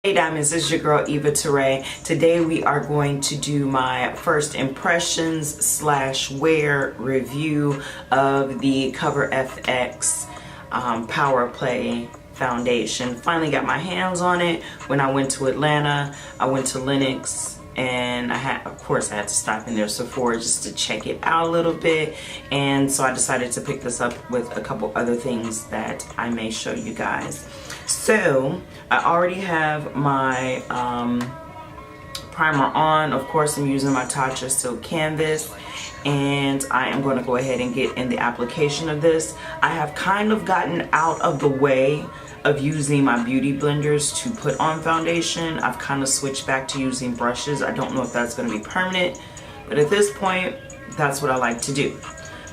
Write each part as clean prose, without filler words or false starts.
Hey diamonds, this is your girl Eva Tarae. Today we are going to do my first impressions slash wear review of the Cover FX Power Play foundation. Finally got my hands on it when I went to Atlanta. I went to Lenox and of course I had to stop in their Sephora just to check it out a little bit, and so I decided to pick this up with a couple other things that I may show you guys. So I already have my primer on. Of course, I'm using my Tatcha Silk Canvas, and I am going to go ahead and get in the application of this. I have kind of gotten out of the way of using my beauty blenders to put on foundation. I've kind of switched back to using brushes. I don't know if that's going to be permanent, but at this point, that's what I like to do.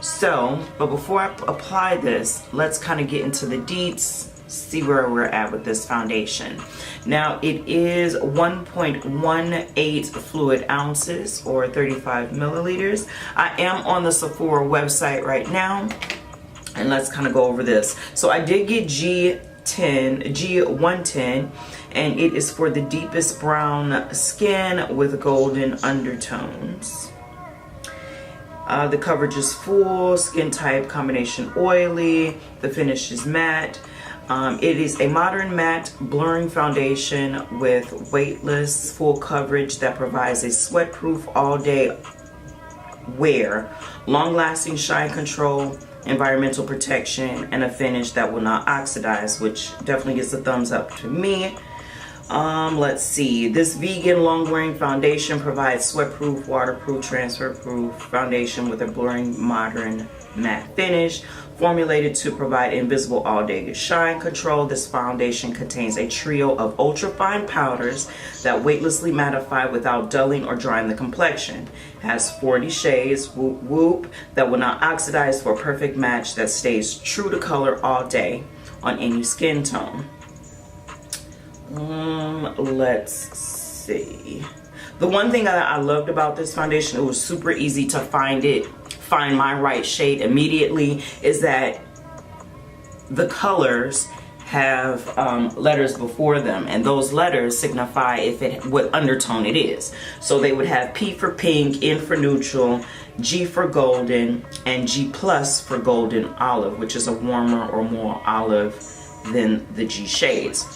So, but before I apply this, let's kind of get into the deets, see where we're at with this foundation. Now it is 1.18 fluid ounces or 35 milliliters. I am on the Sephora website right now, and let's kind of go over this. So I did get G110, and it is for the deepest brown skin with golden undertones. The coverage is full, skin type combination oily, the finish is matte. It is a modern matte blurring foundation with weightless full coverage that provides a sweat-proof all-day wear, long-lasting shine control, environmental protection, and a finish that will not oxidize, which definitely gets a thumbs up to me. Let's see. This vegan long-wearing foundation provides sweat-proof, waterproof, transfer-proof foundation with a blurring modern matte finish. Formulated to provide invisible all-day shine control, this foundation contains a trio of ultra-fine powders that weightlessly mattify without dulling or drying the complexion. Has 40 shades, whoop whoop, that will not oxidize for a perfect match that stays true to color all day on any skin tone. Let's see. The one thing that I loved about this foundation, it was super easy to find my right shade immediately, is that the colors have letters before them, and those letters signify what undertone it is. So they would have P for pink, N for neutral, G for golden, and G plus for golden olive, which is a warmer or more olive than the G shades.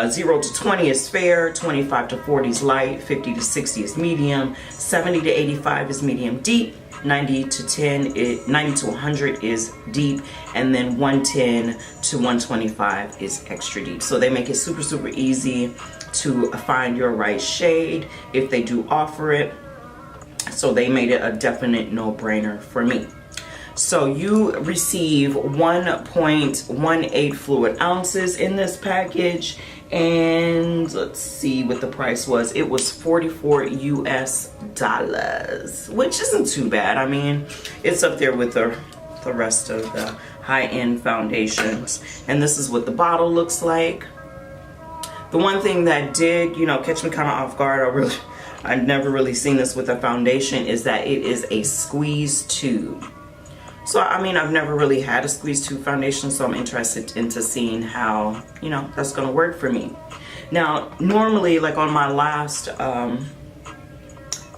0 to 20 is fair, 25 to 40 is light, 50 to 60 is medium, 70 to 85 is medium deep, 90 to 100 is deep, and then 110 to 125 is extra deep. So they make it super, super easy to find your right shade if they do offer it. So they made it a definite no-brainer for me. So you receive 1.18 fluid ounces in this package, and let's see what the price was. It was $44 US, which isn't too bad. I mean, it's up there with the rest of the high-end foundations. And this is what the bottle looks like. The one thing that did, catch me kind of off guard, I'd never really seen this with a foundation, is that it is a squeeze tube. So, I mean, I've never really had a squeeze tube foundation, so I'm interested into seeing how, that's going to work for me. Now, normally, like on my last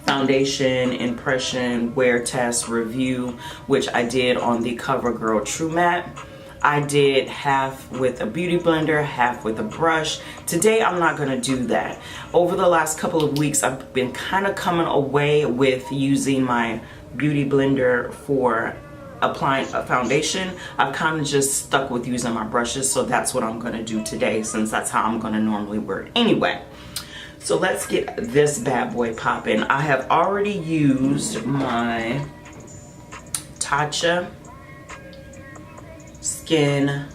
foundation impression wear test review, which I did on the CoverGirl True Matte, I did half with a beauty blender, half with a brush. Today, I'm not going to do that. Over the last couple of weeks, I've been kind of coming away with using my beauty blender for applying a foundation. I've kind of just stuck with using my brushes, so that's what I'm going to do today, since that's how I'm going to normally work anyway. So let's get this bad boy popping. I have already used my Tatcha Skin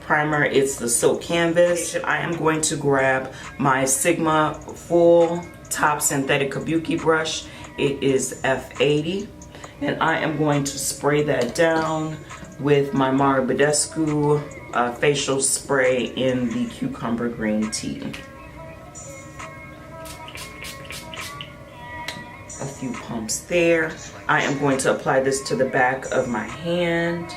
primer. It's the Silk Canvas. I am going to grab my Sigma Full Top Synthetic Kabuki brush. It is F80. And I am going to spray that down with my Mara Badescu facial spray in the cucumber green tea. A few pumps there. I am going to apply this to the back of my hand.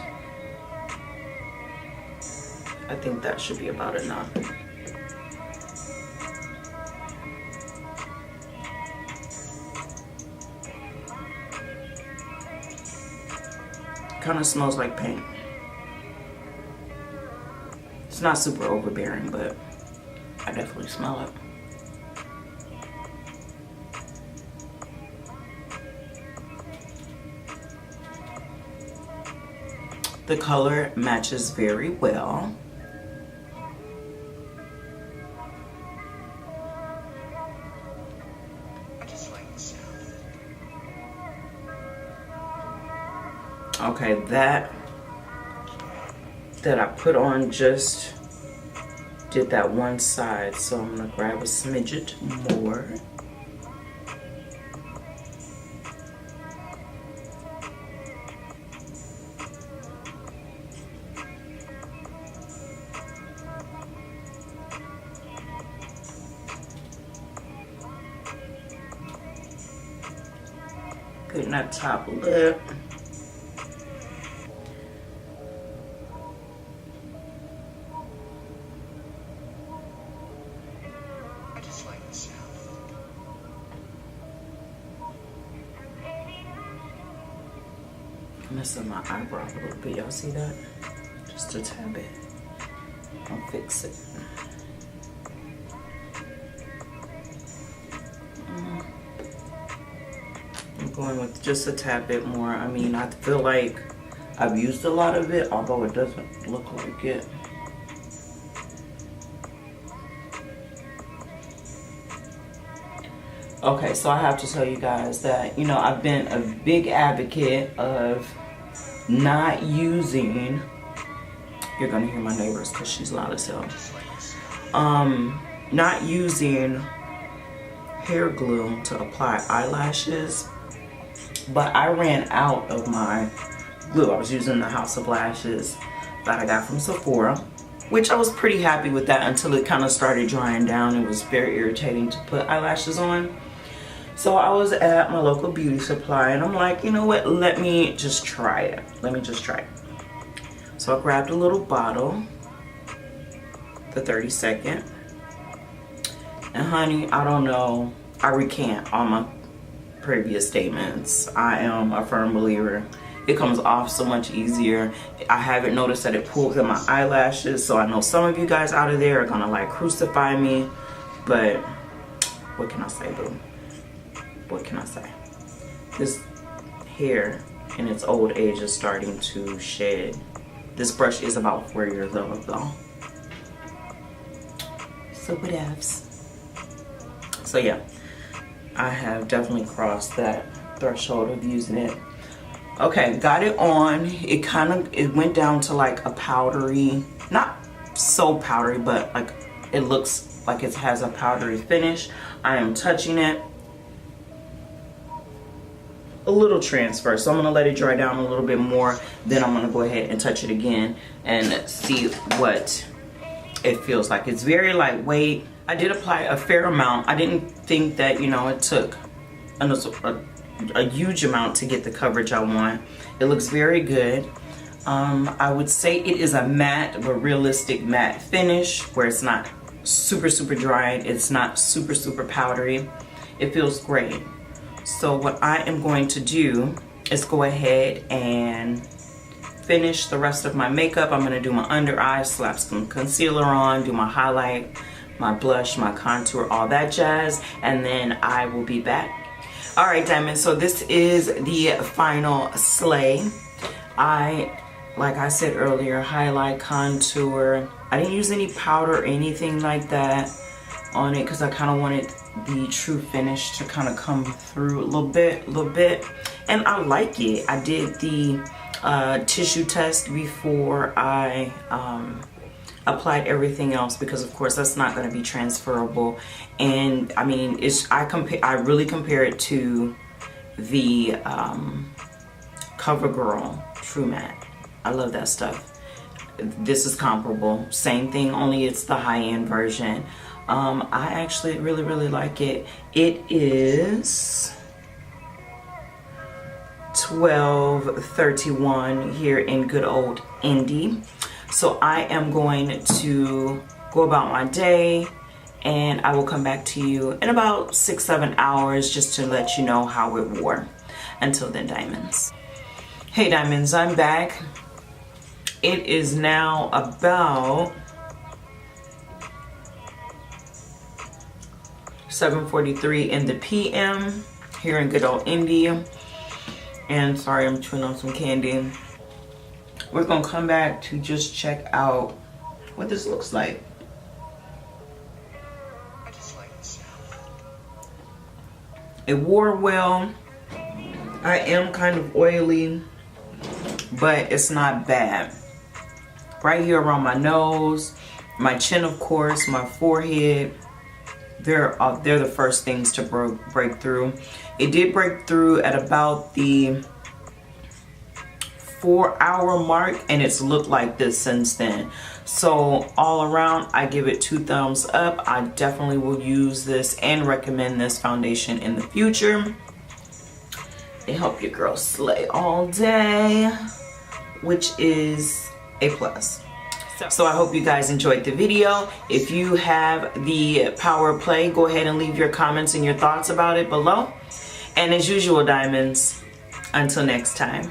I think that should be about enough. Kind of smells like paint. It's not super overbearing, but I definitely smell it. The color matches very well. Okay, that I put on just did that one side, so I'm gonna grab a smidget more. Getting that top lip. Messing my eyebrow a little bit. Y'all see that? Just a tad bit. I'll fix it. I'm going with just a tad bit more. I mean, I feel like I've used a lot of it, although it doesn't look like it. Okay, so I have to tell you guys that, you know, I've been a big advocate of not using, you're gonna hear my neighbors because she's loud as hell, not using hair glue to apply eyelashes, but I ran out of my glue. I was using the House of Lashes that I got from Sephora, which I was pretty happy with that until it kind of started drying down. It was very irritating to put eyelashes on. So I was at my local beauty supply and I'm like, you know what, let me just try it. So I grabbed a little bottle, the 30-second. And honey, I don't know, I recant all my previous statements. I am a firm believer. It comes off so much easier. I haven't noticed that it pulls in my eyelashes, so I know some of you guys out of there are gonna like crucify me, but what can I say, boo? What can I say? This hair in its old age is starting to shed. This brush is about 4 years old though. So whatevs. So yeah, I have definitely crossed that threshold of using it. Okay, got it on. It went down to like a powdery, not so powdery, but like it looks like it has a powdery finish. I am touching it. A little transfer, so I'm gonna let it dry down a little bit more, then I'm gonna go ahead and touch it again and see what it feels like. It's very lightweight. I did apply a fair amount. I didn't think that, you know, it took a huge amount to get the coverage I want. It looks very good. I would say it is a matte but realistic matte finish where it's not super dry, it's not super powdery. It feels great. So what I am going to do is go ahead and finish the rest of my makeup. I'm gonna do my under eyes, slap some concealer on, do my highlight, my blush, my contour, all that jazz, and then I will be back. All right, diamonds, so this is the final slay. Like I said earlier, highlight, contour. I didn't use any powder or anything like that on it because I kind of wanted the true finish to kind of come through a little bit, and I like it. I did the tissue test before I applied everything else because of course that's not going to be transferable, and I mean I really compare it to the CoverGirl True Matte. I love that stuff. This is comparable, same thing, only it's the high-end version. I actually really like it. It is $12.31 here in good old Indy. So I am going to go about my day and I will come back to you in about 6-7 hours just to let you know how it wore. Until then, diamonds. Hey diamonds, I'm back. It is now about 7:43 in the PM here in good old India. And sorry, I'm chewing on some candy. We're gonna come back to just check out what this looks like. It wore well. I am kind of oily, but it's not bad. Right here around my nose, my chin, of course, my forehead, they're the first things to break through. It did break through at about the 4-hour mark, and it's looked like this since then. So all around, I give it 2 thumbs up. I definitely will use this and recommend this foundation in the future. It helps your girl slay all day, which is a plus. So I hope you guys enjoyed the video. If you have the power play, go ahead and leave your comments and your thoughts about it below. And as usual, diamonds, until next time.